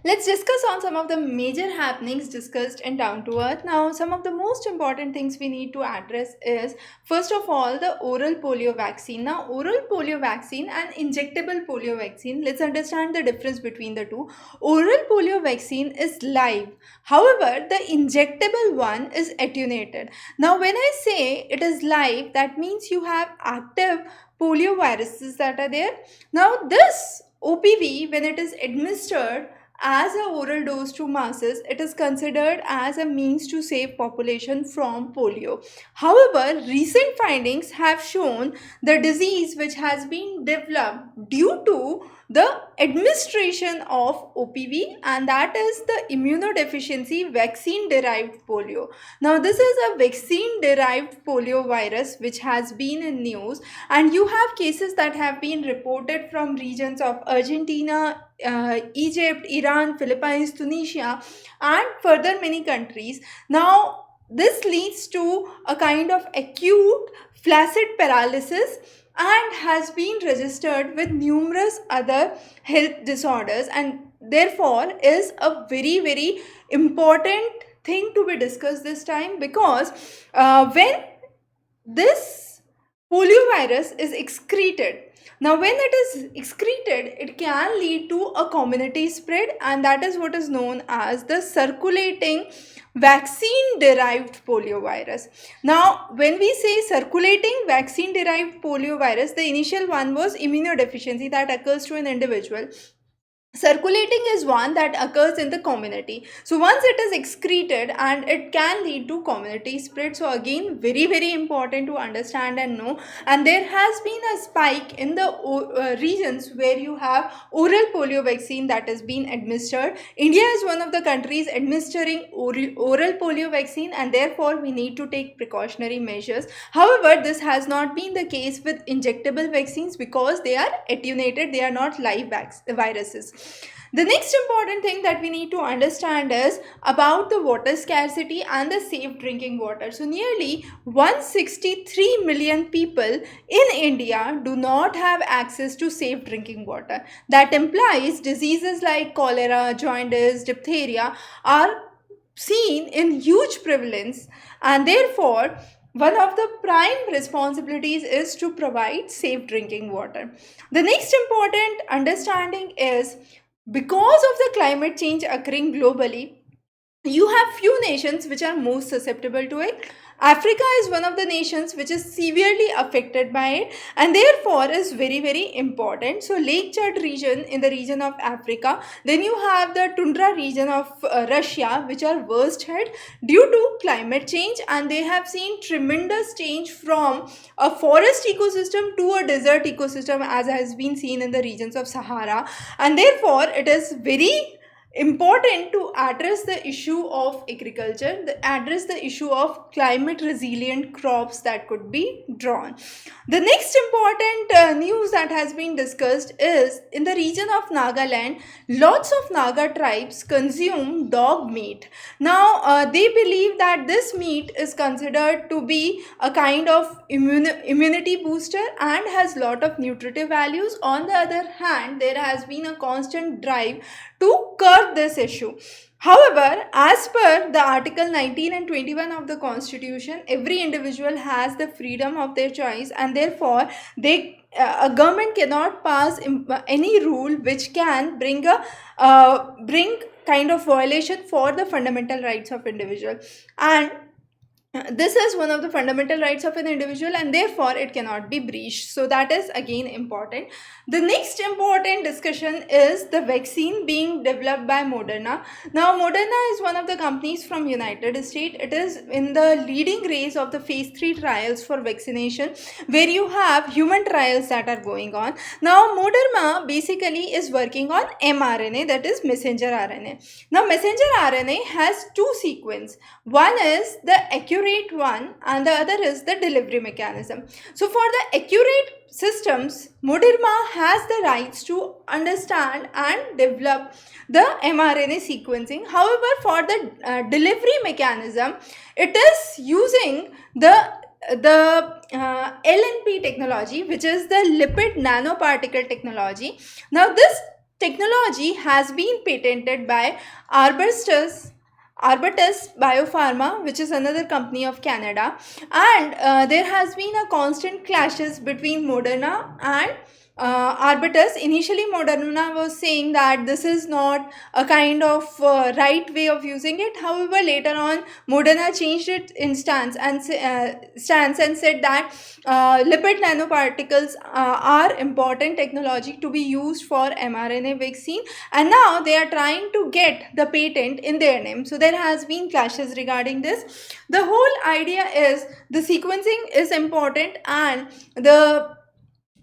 Let's discuss on some of the major happenings discussed in Down to Earth. Now, some of the most important things we need to address is first of all the oral polio vaccine. Now, oral polio vaccine and injectable polio vaccine. Let's understand the difference between the two. Oral polio vaccine is live. However, the injectable one is attenuated. Now, when I say it is live, that means you have active polio viruses that are there. Now, this OPV, when it is administered as a oral dose to masses, it is considered as a means to save population from polio. However, recent findings have shown the disease which has been developed due to the administration of OPV, and that is the immunodeficiency vaccine derived polio. Now, this is a vaccine derived polio virus which has been in news, and you have cases that have been reported from regions of Argentina, Egypt, Iran, Philippines, Tunisia, and further many countries. Now, this leads to a kind of acute flaccid paralysis and has been registered with numerous other health disorders, and therefore is a very important thing to be discussed this time, because when this poliovirus is excreted. Now, when it is excreted, it can lead to a community spread, and that is what is known as the circulating vaccine derived poliovirus. Now, when we say circulating vaccine derived poliovirus, the initial one was immunodeficiency that occurs to an individual. Circulating is one that occurs in the community. So once it is excreted, and it can lead to community spread. So again, very important to understand and know. And there has been a spike in the regions where you have oral polio vaccine that is being administered. India is one of the countries administering oral polio vaccine, and therefore we need to take precautionary measures. However, this has not been the case with injectable vaccines because they are attenuated, they are not live viruses. The next important thing that we need to understand is about the water scarcity and the safe drinking water. So, nearly 163 million people in India do not have access to safe drinking water. That implies diseases like cholera, jaundice, diphtheria are seen in huge prevalence, and therefore one of the prime responsibilities is to provide safe drinking water. The next important understanding is, because of the climate change occurring globally, you have few nations which are most susceptible to it. Africa is one of the nations which is severely affected by it, and therefore is very important. So Lake Chad region in the region of Africa, then you have the tundra region of Russia, which are worst hit due to climate change, and they have seen tremendous change from a forest ecosystem to a desert ecosystem, as has been seen in the regions of Sahara. And therefore it is very important to address the issue of agriculture, address the issue of climate resilient crops that could be drawn. The next important news that has been discussed is, in the region of Nagaland, lots of Naga tribes consume dog meat. Now, they believe that this meat is considered to be a kind of immunity booster and has lot of nutritive values. On the other hand, there has been a constant drive to curb this issue. However, as per the Article 19 and 21 of the Constitution, every individual has the freedom of their choice, and therefore a government cannot pass any rule which can bring kind of violation for the fundamental rights of individual. And this is one of the fundamental rights of an individual, and therefore it cannot be breached. So that is again important. The next important discussion is the vaccine being developed by Moderna. Now, Moderna is one of the companies from United States. It is in the leading race of the phase 3 trials for vaccination, where you have human trials that are going on. Now, Moderna basically is working on mRNA, that is messenger RNA. Now, messenger RNA has two sequences. One is the accurate one, and the other is the delivery mechanism. So for the accurate systems, Moderna has the rights to understand and develop the mRNA sequencing. However, for the delivery mechanism, it is using the LNP technology, which is the lipid nanoparticle technology. Now, this technology has been patented by Arbutus. Arbutus Biopharma, which is another company of Canada, and there has been a constant clashes between Moderna and Arbutus. Initially, Moderna was saying that this is not a kind of right way of using it. However, later on, Moderna changed its stance and said that lipid nanoparticles are important technology to be used for mRNA vaccine, and now they are trying to get the patent in their name. So there has been clashes regarding this. The whole idea is the sequencing is important, and the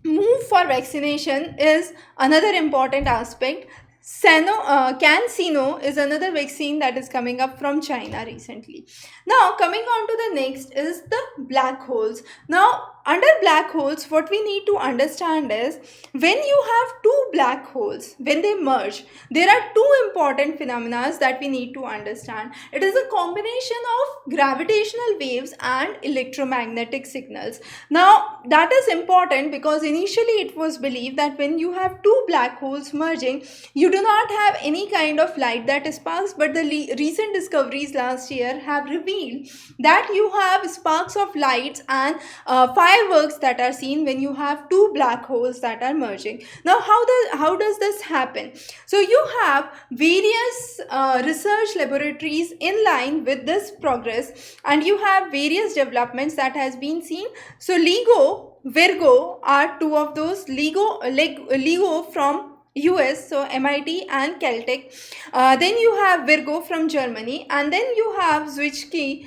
move for vaccination is another important aspect. CanSino is another vaccine that is coming up from China recently. Now, coming on to the next is the black holes. Now, under black holes, what we need to understand is when you have two black holes, when they merge, there are two important phenomena that we need to understand. It is a combination of gravitational waves and electromagnetic signals. Now, that is important because initially it was believed that when you have two black holes merging, you do not have any kind of light that sparks, but the recent discoveries last year have revealed that you have sparks of lights and fireworks that are seen when you have two black holes that are merging. Now, how does this happen? So you have various research laboratories in line with this progress, and you have various developments that has been seen. So LIGO, Virgo are two of those. LIGO from US, so MIT and Caltech. Then you have Virgo from Germany, and then you have Zwicky.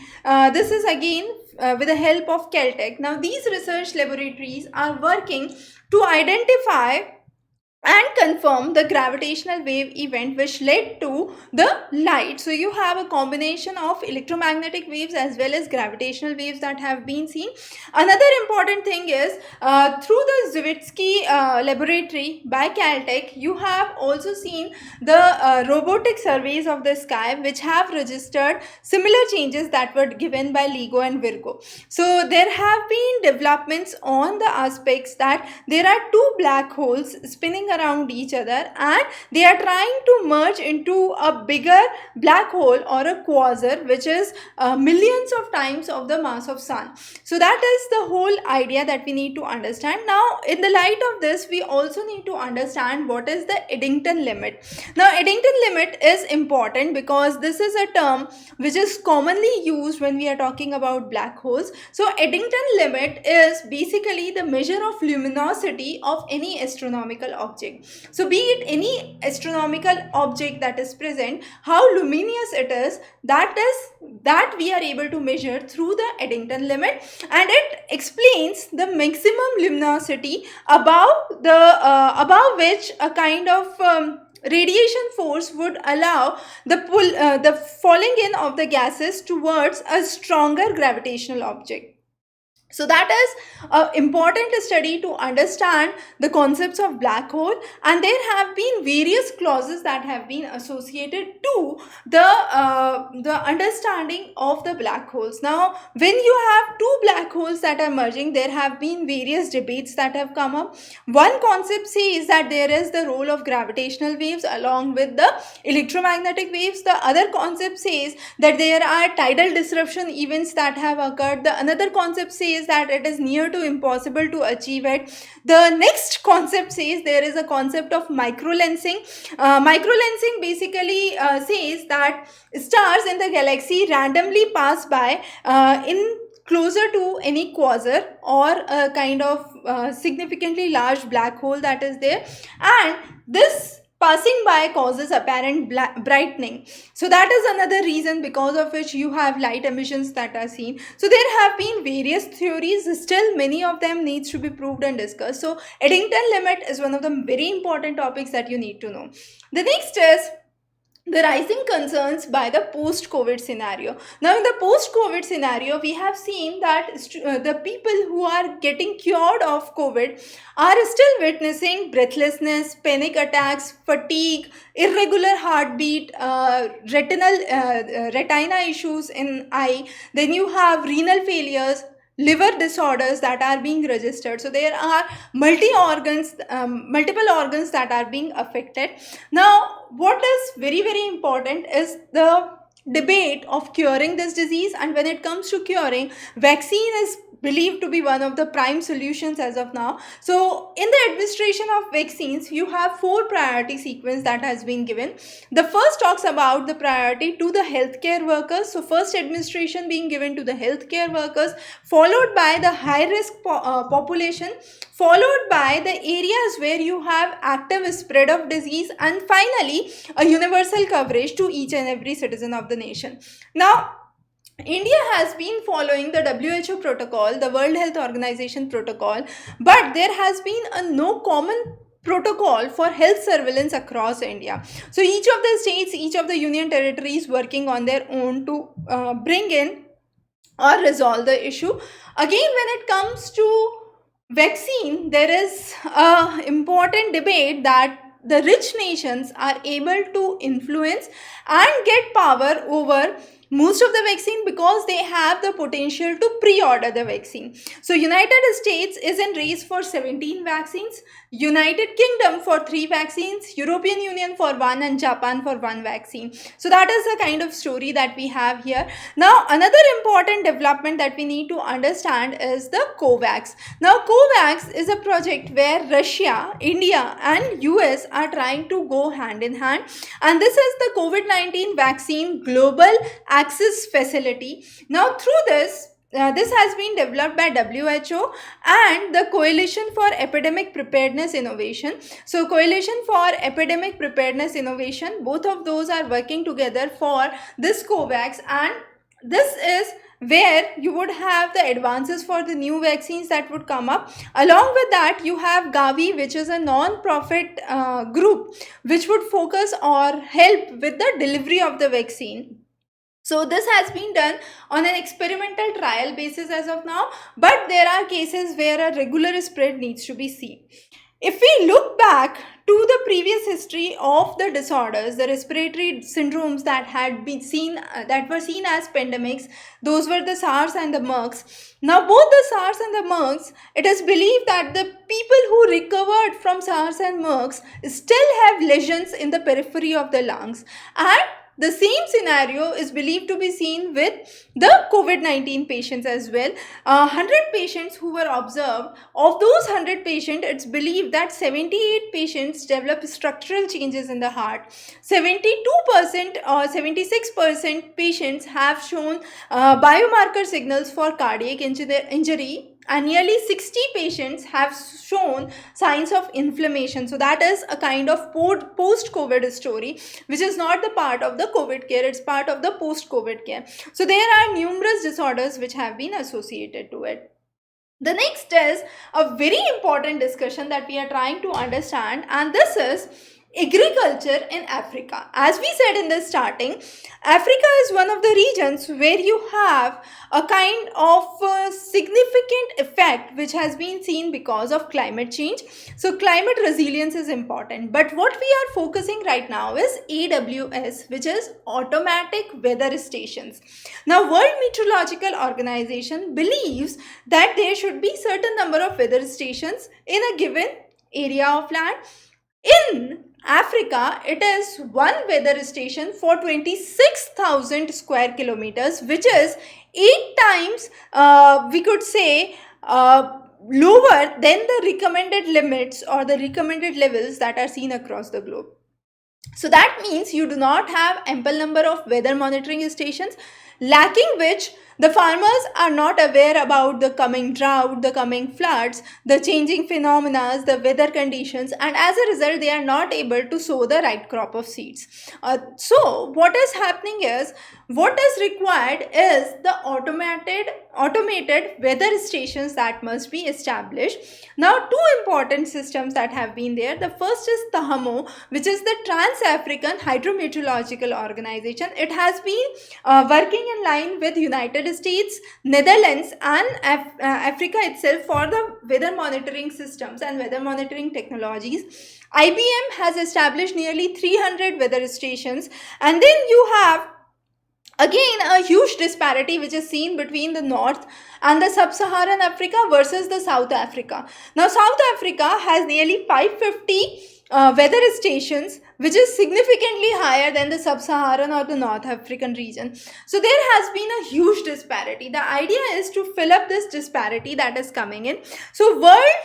This is again with the help of Caltech. Now, these research laboratories are working to identify and confirm the gravitational wave event which led to the light. So you have a combination of electromagnetic waves as well as gravitational waves that have been seen. Another important thing is through the Zwicky laboratory by Caltech, you have also seen the robotic surveys of the sky which have registered similar changes that were given by LIGO and Virgo. So there have been developments on the aspects that there are two black holes spinning around each other, and they are trying to merge into a bigger black hole or a quasar, which is millions of times of the mass of sun. So that is the whole idea that we need to understand. Now, in the light of this, we also need to understand what is the Eddington limit. Now, Eddington limit is important because this is a term which is commonly used when we are talking about black holes. So Eddington limit is basically the measure of luminosity of any astronomical object. So be it any astronomical object that is present, how luminous it is, that we are able to measure through the Eddington limit, and it explains the maximum luminosity above which a kind of radiation force would allow the falling in of the gases towards a stronger gravitational object. So that is an important study to understand the concepts of black hole, and there have been various clauses that have been associated to the understanding of the black holes. Now, when you have two black holes that are merging, there have been various debates that have come up. One concept says that there is the role of gravitational waves along with the electromagnetic waves. The other concept says that there are tidal disruption events that have occurred. The another concept says that it is near to impossible to achieve it. The next concept says there is a concept of microlensing. Microlensing basically says that stars in the galaxy randomly pass by in closer to any quasar or a kind of significantly large black hole that is there, and this passing by causes apparent brightening. So that is another reason because of which you have light emissions that are seen. So there have been various theories, still many of them needs to be proved and discussed. So Eddington limit is one of the very important topics that you need to know. The next is the rising concerns by the post-COVID scenario. Now, in the post-COVID scenario, we have seen that the people who are getting cured of COVID are still witnessing breathlessness, panic attacks, fatigue, irregular heartbeat, retina issues in eye. Then you have renal failures, liver disorders that are being registered. So there are multiple organs that are being affected. Now, what is very, very important is the debate of curing this disease. And when it comes to curing, vaccine is believed to be one of the prime solutions as of now. So in the administration of vaccines, you have four priority sequence that has been given. The first talks about the priority to the healthcare workers. So first administration being given to the healthcare workers, followed by the high risk population, followed by the areas where you have active spread of disease, and finally a universal coverage to each and every citizen of the nation. Now, India has been following the WHO protocol, the World Health Organization protocol, but there has been a no common protocol for health surveillance across India. So each of the states, each of the union territories working on their own to bring in or resolve the issue. Again, when it comes to vaccine, there is a important debate that the rich nations are able to influence and get power over most of the vaccine because they have the potential to pre-order the vaccine. So United States is in race for 17 vaccines, United Kingdom for 3 vaccines, European Union for 1, and Japan for 1 vaccine. So that is the kind of story that we have here. Now, another important development that we need to understand is the COVAX. Now, COVAX is a project where Russia, India, and US are trying to go hand in hand, and this is the COVID-19 vaccine global access facility. Now, through this has been developed by WHO and the Coalition for Epidemic Preparedness Innovation. So, Coalition for Epidemic Preparedness Innovation, both of those are working together for this COVAX, and this is where you would have the advances for the new vaccines that would come up. Along with that, you have Gavi, which is a non-profit group which would focus or help with the delivery of the vaccine. So this has been done on an experimental trial basis as of now, but there are cases where a regular spread needs to be seen. If we look back to the previous history of the disorders, the respiratory syndromes that had been seen, that were seen as pandemics, those were the SARS and the MERS. Now, both the SARS and the MERS, it is believed that the people who recovered from SARS and MERS still have lesions in the periphery of the lungs, and the same scenario is believed to be seen with the COVID-19 patients as well. 100 patients who were observed, of those 100 patients, it's believed that 78 patients develop structural changes in the heart. 72% or 76% patients have shown biomarker signals for cardiac injury, and nearly 60 patients have shown signs of inflammation. So that is a kind of post-COVID story, which is not the part of the COVID care, it's part of the post-COVID care. So there are numerous disorders which have been associated to it. The next is a very important discussion that we are trying to understand, and this is agriculture in Africa. As we said in the starting, Africa is one of the regions where you have a kind of significant effect which has been seen because of climate change. So climate resilience is important, but what we are focusing right now is AWS, which is automatic weather stations. Now, World Meteorological Organization believes that there should be certain number of weather stations in a given area of land. In Africa, it is one weather station for 26,000 square kilometers, which is 8 times, we could say, lower than the recommended limits or the recommended levels that are seen across the globe. So that means you do not have ample number of weather monitoring stations, lacking which the farmers are not aware about the coming drought, the coming floods, the changing phenomena, the weather conditions, and as a result, they are not able to sow the right crop of seeds. So what is happening is, what is required is the automated weather stations that must be established. Now, two important systems that have been there. The first is THAMO, which is the Trans-African Hydrometeorological Organization. It has been working in line with United States, Netherlands, and Africa itself for the weather monitoring systems and weather monitoring technologies. IBM has established nearly 300 weather stations, and then you have Again, a huge disparity which is seen between the North and the Sub-Saharan Africa versus the South Africa. Now, South Africa has nearly 550 weather stations, which is significantly higher than the Sub-Saharan or the North African region. So there has been a huge disparity. The idea is to fill up this disparity that is coming in. So World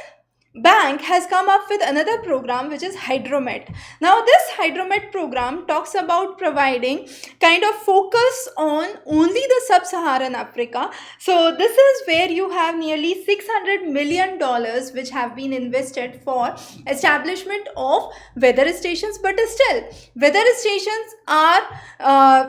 Bank has come up with another program which is Hydromet. Now this Hydromet program talks about providing kind of focus on only the sub-Saharan Africa. So this is where you have nearly $600 million which have been invested for establishment of weather stations, but still weather stations are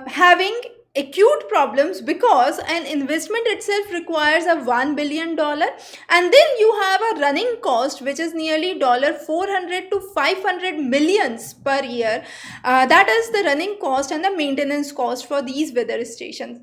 having acute problems because an investment itself requires a $1 billion, and then you have a running cost which is nearly $400 to 500 millions per year. That is the running cost and the maintenance cost for these weather stations.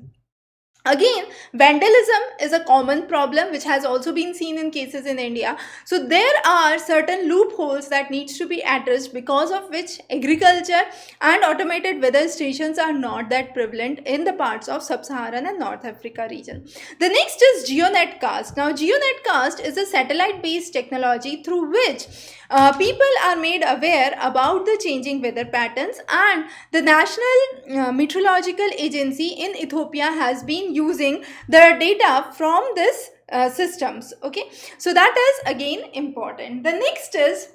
Again, vandalism is a common problem which has also been seen in cases in India. So there are certain loopholes that needs to be addressed, because of which agriculture and automated weather stations are not that prevalent in the parts of Sub-Saharan and North Africa region. The next is GeoNetcast. Now GeoNetcast is a satellite based technology through which people are made aware about the changing weather patterns, and the National Meteorological Agency in Ethiopia has been using the data from this systems. Okay, so that is again important. The next is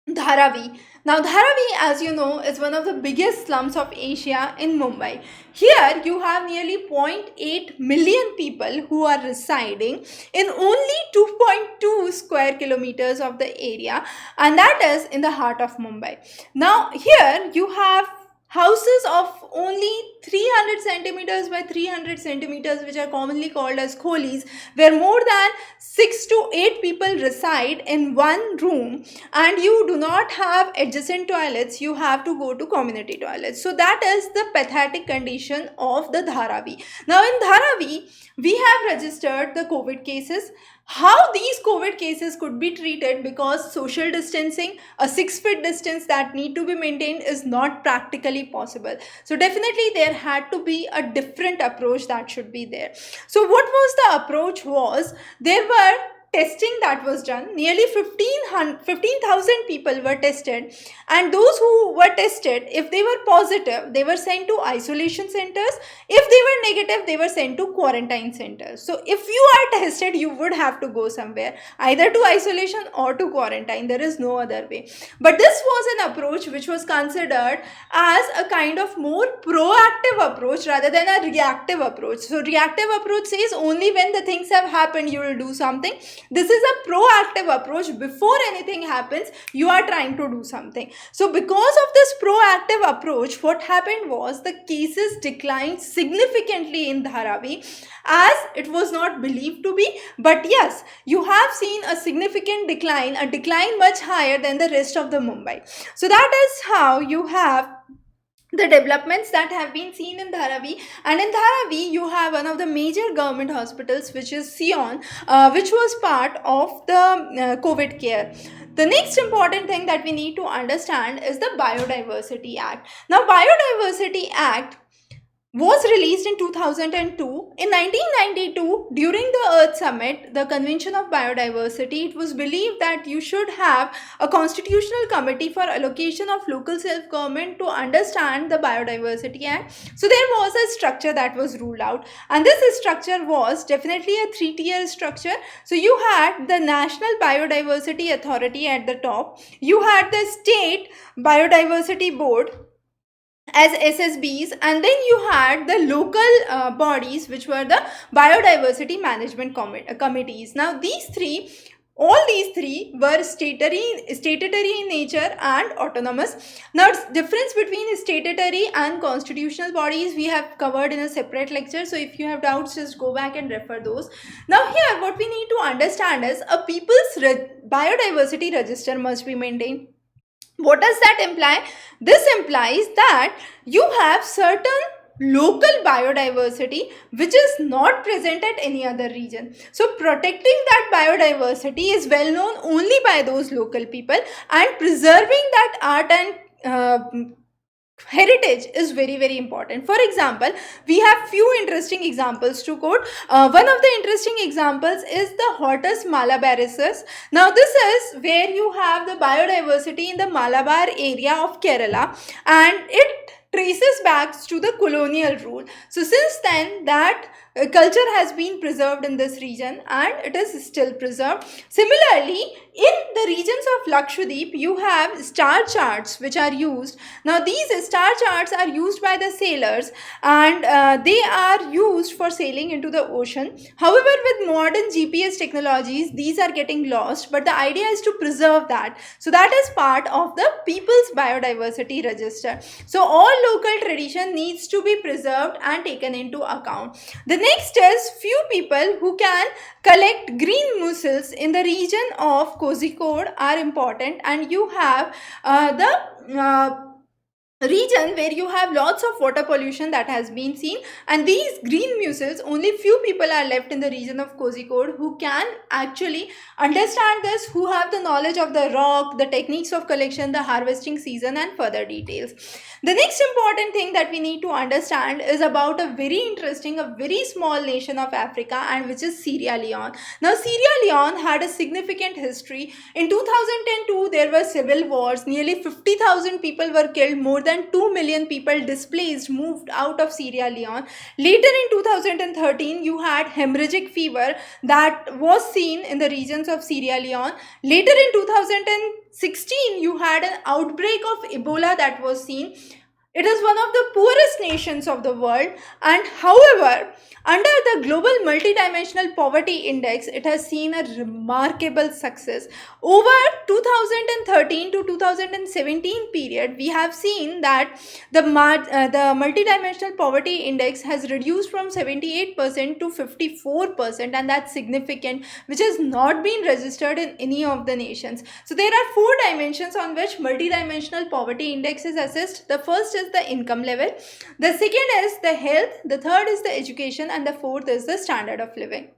Dharavi. Now Dharavi, as you know, is one of the biggest slums of Asia in Mumbai. Here you have nearly 0.8 million people who are residing in only 2.2 square kilometers of the area, and that is in the heart of Mumbai. Now here you have houses of only 300 centimeters by 300 centimeters, which are commonly called as kholis, where more than 6 to 8 people reside in one room, and you do not have adjacent toilets. You have to go to community toilets. So that is the pathetic condition of the Dharavi. Now in Dharavi, we have registered the COVID cases. How these COVID cases could be treated, because social distancing, a 6 feet distance that need to be maintained, is not practically possible. So definitely there had to be a different approach that should be there. So what was the approach was, there were testing that was done. Nearly 15,000 people were tested, and those who were tested, if they were positive, they were sent to isolation centers. If they were negative, they were sent to quarantine centers. So if you are tested, you would have to go somewhere, either to isolation or to quarantine. There is no other way. But this was an approach which was considered as a kind of more proactive approach rather than a reactive approach. So reactive approach says only when the things have happened you will do something. This is a proactive approach. Before anything happens, you are trying to do something. So because of this proactive approach, what happened was the cases declined significantly in Dharavi, as it was not believed to be. But yes, you have seen a significant decline, a decline much higher than the rest of the Mumbai. So that is how you have the developments that have been seen in Dharavi. And in Dharavi, you have one of the major government hospitals, which is Sion, which was part of the COVID care. The next important thing that we need to understand is the Biodiversity Act. Now, Biodiversity Act was released in 2002. In 1992, during the Earth Summit, the Convention of Biodiversity, it was believed that you should have a constitutional committee for allocation of local self-government to understand the Biodiversity Act. So there was a structure that was ruled out, and this structure was definitely a 3-tier structure. So you had the National Biodiversity Authority at the top, you had the State Biodiversity Board as SSBs, and then you had the local bodies, which were the biodiversity management committees. Now all these three were statutory in nature and autonomous. Now difference between statutory and constitutional bodies we have covered in a separate lecture, so if you have doubts, just go back and refer those. Now here what we need to understand is a people's biodiversity register must be maintained. What does that imply? This implies that you have certain local biodiversity which is not present at any other region. So protecting that biodiversity is well known only by those local people, and preserving that art and heritage is very very important. For example, we have few interesting examples to quote. One of the interesting examples is the Hortus malabarensis. Now this is where you have the biodiversity in the Malabar area of Kerala, and it traces back to the colonial rule. So since then that culture has been preserved in this region, and it is still preserved. Similarly, in the regions of Lakshadweep, you have star charts which are used. Now these star charts are used by the sailors, and they are used for sailing into the ocean. However, with modern GPS technologies, these are getting lost, but the idea is to preserve that. So that is part of the people's biodiversity register. So all local tradition needs to be preserved and taken into account. The next is few people who can collect green mussels in the region of Kozhikode are important, and you have the region where you have lots of water pollution that has been seen, and these green mussels, only few people are left in the region of Kozhikode who can actually understand this, who have the knowledge of the rock, the techniques of collection, the harvesting season, and further details. The next important thing that we need to understand is about a very interesting, a very small nation of Africa, and which is Sierra Leone. Now Sierra Leone had a significant history. In 2002 there were civil wars, nearly 50,000 people were killed, more than 2 million people displaced, moved out of Sierra Leone. Later in 2013 you had hemorrhagic fever that was seen in the regions of Sierra Leone. Later in 2016 you had an outbreak of Ebola that was seen. It is one of the poorest nations of the world, and however, under the global multidimensional poverty index, it has seen a remarkable success. Over 2013 to 2017 period, we have seen that the multidimensional poverty index has reduced from 78% to 54%, and that's significant, which has not been registered in any of the nations. So there are four dimensions on which multidimensional poverty index is assessed. The first is the income level, the second is the health, the third is the education, and the fourth is the standard of living.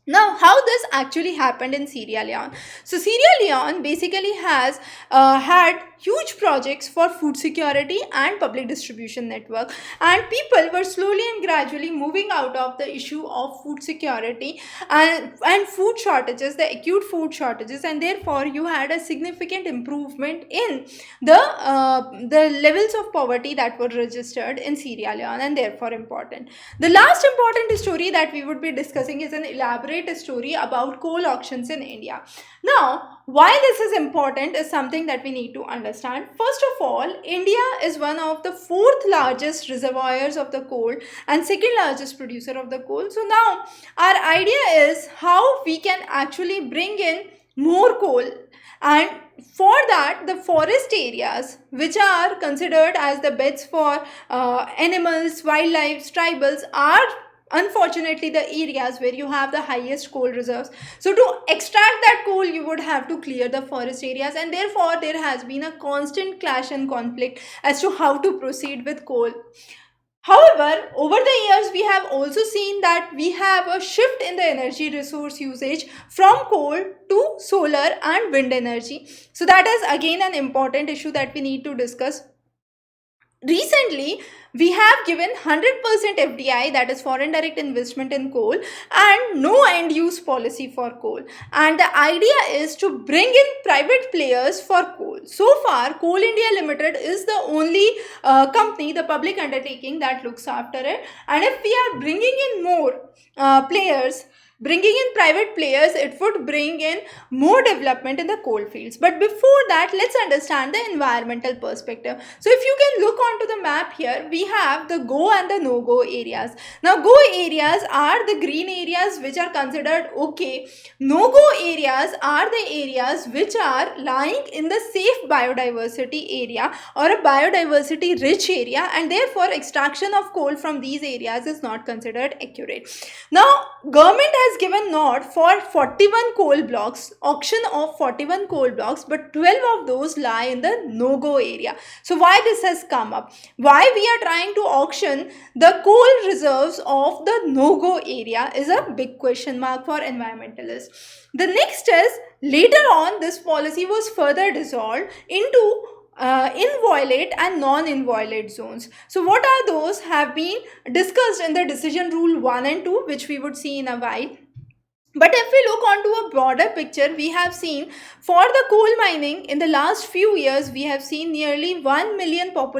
Now, how this actually happened in Sierra Leone? So, Sierra Leone basically has had huge projects for food security and public distribution network, and people were slowly and gradually moving out of the issue of food security and food shortages, the acute food shortages, and therefore you had a significant improvement in the levels of poverty that were registered in Sierra Leone, and therefore important. The last important story that we would be discussing is an elaborate story about coal auctions in India. Now, why this is important is something that we need to understand. First of all, India is one of the fourth largest reservoirs of the coal and second largest producer of the coal. So now our idea is how we can actually bring in more coal, and for that the forest areas which are considered as the beds for animals, wildlife, tribals are unfortunately the areas where you have the highest coal reserves. So to extract that coal you would have to clear the forest areas, and therefore there has been a constant clash and conflict as to how to proceed with coal. However, over the years, we have also seen that we have a shift in the energy resource usage from coal to solar and wind energy. So that is again an important issue that we need to discuss. Recently, we have given 100% FDI, that is foreign direct investment in coal, and no end use policy for coal. And the idea is to bring in private players for coal. So far, Coal India Limited is the only company, the public undertaking that looks after it. And if we are bringing in more players, bringing in private players, it would bring in more development in the coal fields. But before that, let's understand the environmental perspective. So if you can look onto the map here, we have the go and the no-go areas. Now go areas are the green areas which are considered okay. No-go areas are the areas which are lying in the safe biodiversity area or a biodiversity rich area, and therefore extraction of coal from these areas is not considered accurate. Now government has given nod for 41 coal blocks, auction of 41 coal blocks, but 12 of those lie in the no-go area. So why this has come up? Why we are trying to auction the coal reserves of the no-go area is a big question mark for environmentalists. The next is, later on this policy was further dissolved into inviolate and non-inviolate zones. So what are those have been discussed in the decision rule 1 and 2, which we would see in a while. But if we look onto a broader picture, we have seen for the coal mining in the last few years, we have seen nearly 1 million 1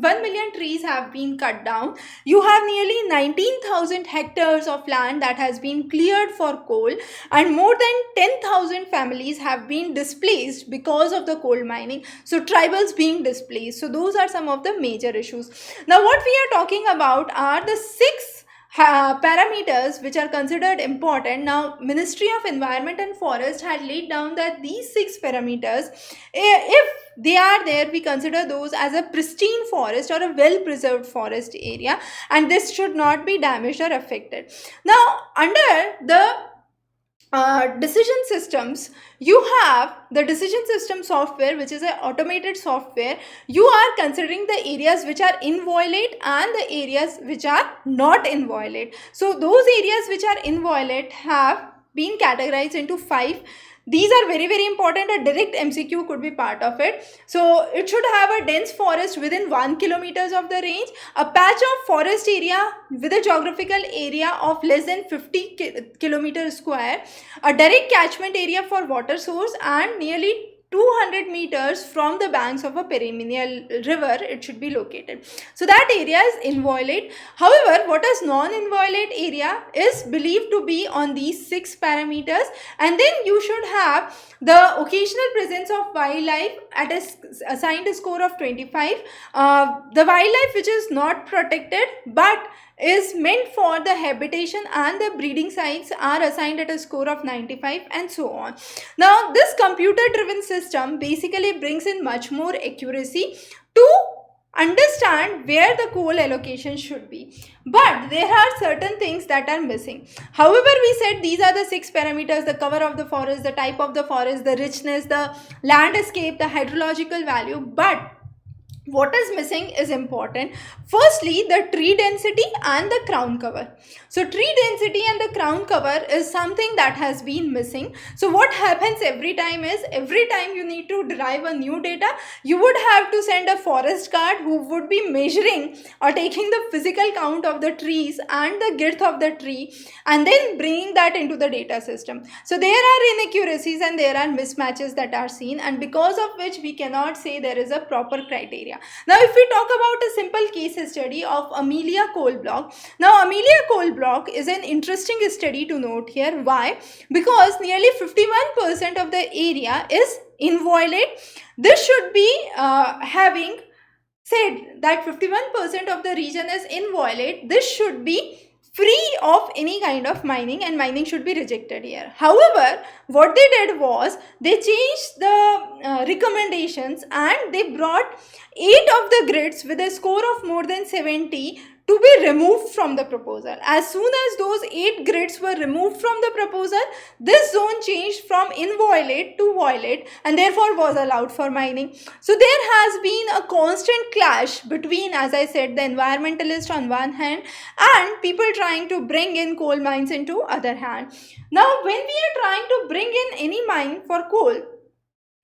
million trees have been cut down. You have nearly 19,000 hectares of land that has been cleared for coal, and more than 10,000 families have been displaced because of the coal mining. So tribals being displaced. So those are some of the major issues. Now what we are talking about are the six parameters which are considered important. Now Ministry of Environment and Forest had laid down that these six parameters, if they are there, we consider those as a pristine forest or a well preserved forest area, and this should not be damaged or affected. Now under the decision systems, you have the decision system software, which is an automated software. You are considering the areas which are inviolate and the areas which are not inviolate. So those areas which are inviolate have been categorized into 5. These are very, very important. A direct MCQ could be part of it. So it should have a dense forest within 1 kilometers of the range, a patch of forest area with a geographical area of less than 50 kilometers square, a direct catchment area for water source, and nearly 200 meters from the banks of a perennial river it should be located. So that area is inviolate. However, what is non-inviolate area is believed to be on these 6 parameters, and then you should have the occasional presence of wildlife at assigned a score of 25. The wildlife which is not protected but is meant for the habitation and the breeding sites are assigned at a score of 95, and so on. Now this computer driven system basically brings in much more accuracy to understand where the coal allocation should be, but there are certain things that are missing. However, we said these are the 6 parameters: the cover of the forest, the type of the forest, the richness, the landscape, the hydrological value. But what is missing is important. Firstly, the tree density and the crown cover. So tree density and the crown cover is something that has been missing. So what happens every time is, every time you need to derive a new data, you would have to send a forest guard who would be measuring or taking the physical count of the trees and the girth of the tree, and then bringing that into the data system. So there are inaccuracies and there are mismatches that are seen, and because of which we cannot say there is a proper criteria. Now if we talk about a simple case study of Amelia coal block. Now Amelia coal block is an interesting study to note here. Why? Because nearly 51% of the area is inviolate. This should be having said that 51% of the region is inviolate. This should be free of any kind of mining, and mining should be rejected here. However, what they did was they changed the recommendations, and they brought 8 of the grids with a score of more than 70 to be removed from the proposal. As soon as those 8 grids were removed from the proposal, this zone changed from inviolate to violate, and therefore was allowed for mining. So there has been a constant clash between, as I said, the environmentalists on one hand and people trying to bring in coal mines into other hand. Now when we are trying to bring in any mine for coal,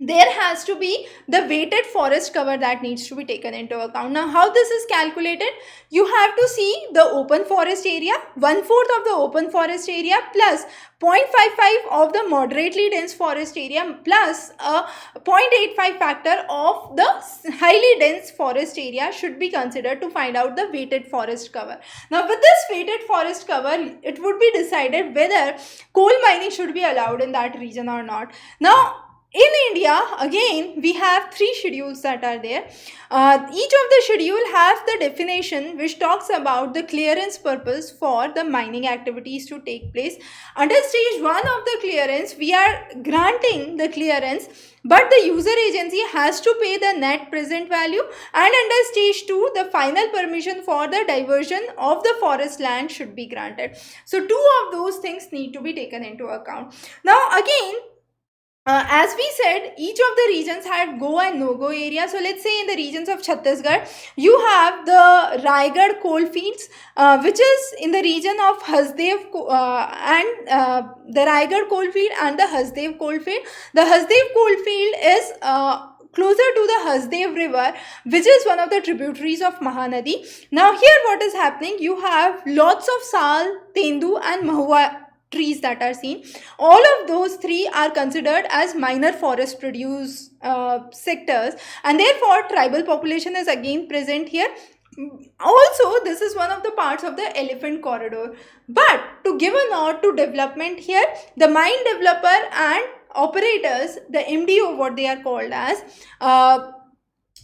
there has to be the weighted forest cover that needs to be taken into account. Now how this is calculated? You have to see the open forest area, 1/4 of the open forest area plus 0.55 of the moderately dense forest area plus a 0.85 factor of the highly dense forest area should be considered to find out the weighted forest cover. Now with this weighted forest cover, it would be decided whether coal mining should be allowed in that region or not. Now in India, again, we have 3 schedules that are there. Each of the schedule has the definition which talks about the clearance purpose for the mining activities to take place. Under stage 1 of the clearance, we are granting the clearance, but the user agency has to pay the net present value, and under stage 2, the final permission for the diversion of the forest land should be granted. So 2 of those things need to be taken into account. Now again, as we said, each of the regions had go and no-go area. So let's say in the regions of Chhattisgarh, you have the Raigad coal fields, which is in the region of Hasdev the Raigad coal field and the Hasdev coal field. The Hasdev coal field is closer to the Hasdev river, which is one of the tributaries of Mahanadi. Now here what is happening, you have lots of sal, tendu and mahua trees that are seen. All of those three are considered as minor forest produce sectors, and therefore tribal population is again present here. Also, this is one of the parts of the elephant corridor. But to give a nod to development here, the mine developer and operators, the MDO what they are called as,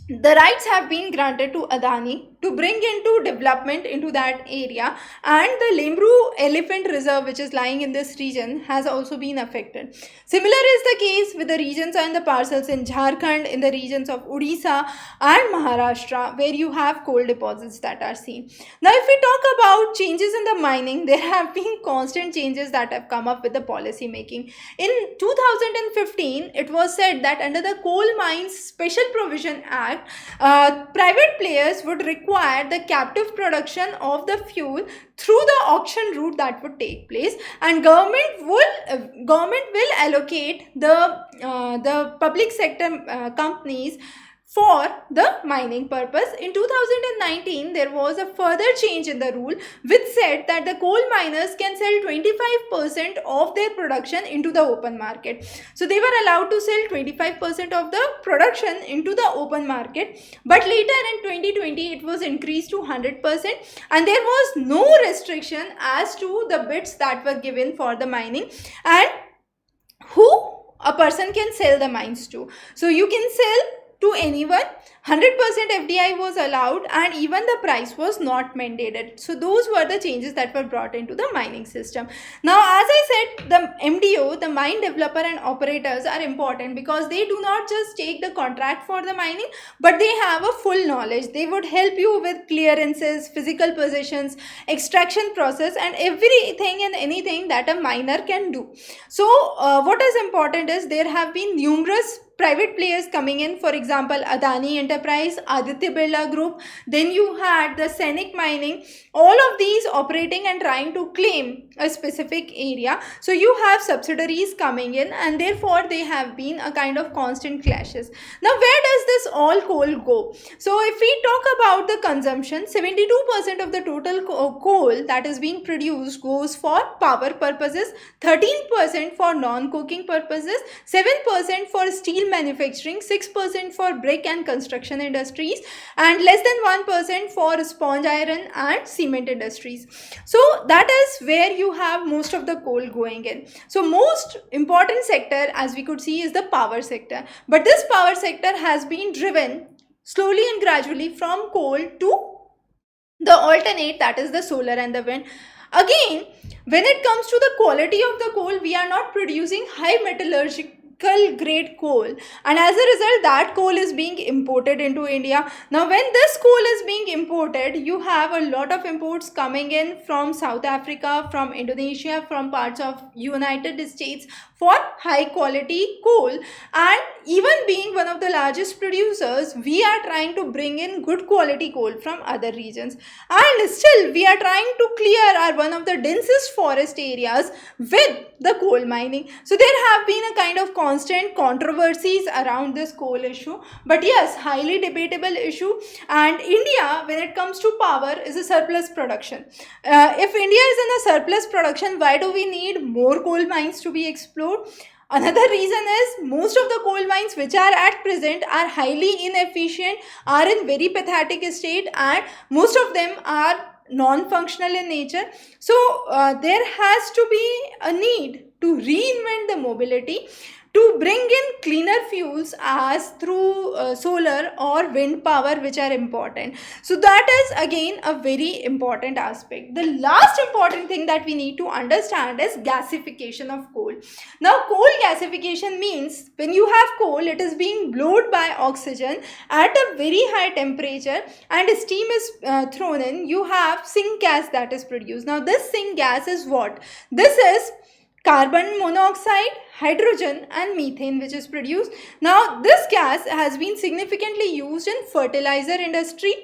the rights have been granted to Adani to bring into development into that area, and the Lemru Elephant Reserve, which is lying in this region, has also been affected. Similar is the case with the regions and the parcels in Jharkhand, in the regions of Odisha and Maharashtra, where you have coal deposits that are seen. Now, if we talk about changes in the mining, there have been constant changes that have come up with the policy making. In 2015, it was said that under the Coal Mines Special Provision Act, private players would require the captive production of the fuel through the auction route that would take place, and government will allocate the public sector companies for the mining purpose. In 2019, there was a further change in the rule which said that the coal miners can sell 25% of their production into the open market. So they were allowed to sell 25% of the production into the open market, but later in 2020 it was increased to 100%, and there was no restriction as to the bids that were given for the mining and who a person can sell the mines to. So you can sell to anyone. 100% FDI was allowed, and even the price was not mandated. So those were the changes that were brought into the mining system. Now, as I said, the MDO, the mine developer and operators, are important because they do not just take the contract for the mining, but they have a full knowledge. They would help you with clearances, physical possessions, extraction process, and everything and anything that a miner can do. So what is important is there have been numerous private players coming in, for example, Adani Enterprise, Aditya Birla Group, then you had the Scenic Mining, all of these operating and trying to claim a specific area. So you have subsidiaries coming in, and therefore they have been a kind of constant clashes. Now, where does this all coal go? So if we talk about the consumption, 72% of the total coal that is being produced goes for power purposes, 13% for non-coking purposes, 7% for steel manufacturing, 6% for brick and construction industries, and less than 1% for sponge iron and cement industries. So that is where you have most of the coal going in. So most important sector, as we could see, is the power sector. But this power sector has been driven slowly and gradually from coal to the alternate, that is the solar and the wind. Again, when it comes to the quality of the coal, we are not producing high metallurgical grade coal, and as a result that coal is being imported into India. Now when this coal is being imported, you have a lot of imports coming in from South Africa, from Indonesia, from parts of United States for high quality coal, and even being one of the largest producers, we are trying to bring in good quality coal from other regions, and still we are trying to clear our one of the densest forest areas with the coal mining. So there have been a kind of constant controversies around this coal issue, but yes, highly debatable issue. And India, when it comes to power, is a surplus production. If India is in a surplus production, why do we need more coal mines to be explored? Another reason is most of the coal mines which are at present are highly inefficient, are in very pathetic state, and most of them are non-functional in nature. So there has to be a need to reinvent the mobility, to bring in cleaner fuels as through solar or wind power, which are important. So that is again a very important aspect. The last important thing that we need to understand is gasification of coal. Now coal gasification means when you have coal, it is being blown by oxygen at a very high temperature and steam is thrown in. You have syngas that is produced. Now this syngas is what? This is carbon monoxide, hydrogen and methane which is produced. Now this gas has been significantly used in fertilizer industry,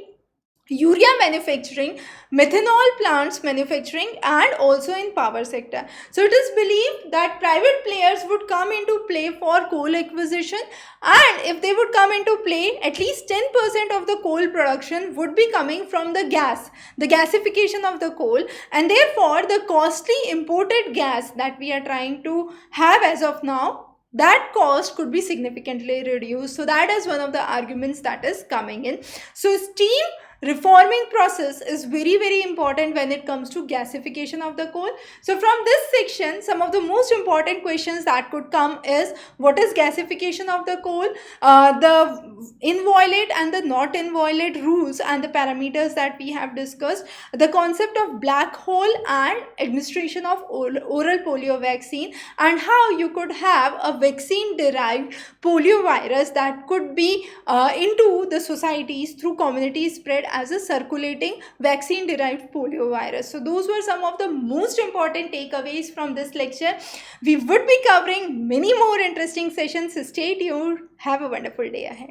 urea manufacturing, methanol plants manufacturing, and also in power sector. So it is believed that private players would come into play for coal acquisition, and if they would come into play, at least 10% of the coal production would be coming from the gas, the gasification of the coal, and therefore the costly imported gas that we are trying to have as of now, that cost could be significantly reduced. So that is one of the arguments that is coming in. So steam reforming process is very important when it comes to gasification of the coal. So from this section, some of the most important questions that could come is, what is gasification of the coal, the inviolate and the not inviolate rules and the parameters that we have discussed, the concept of black hole and administration of oral polio vaccine, and how you could have a vaccine derived polio virus that could be into the societies through community spread as a circulating vaccine derived polio virus. So those were some of the most important takeaways from this lecture. We would be covering many more interesting sessions. Stay tuned. Have a wonderful day ahead.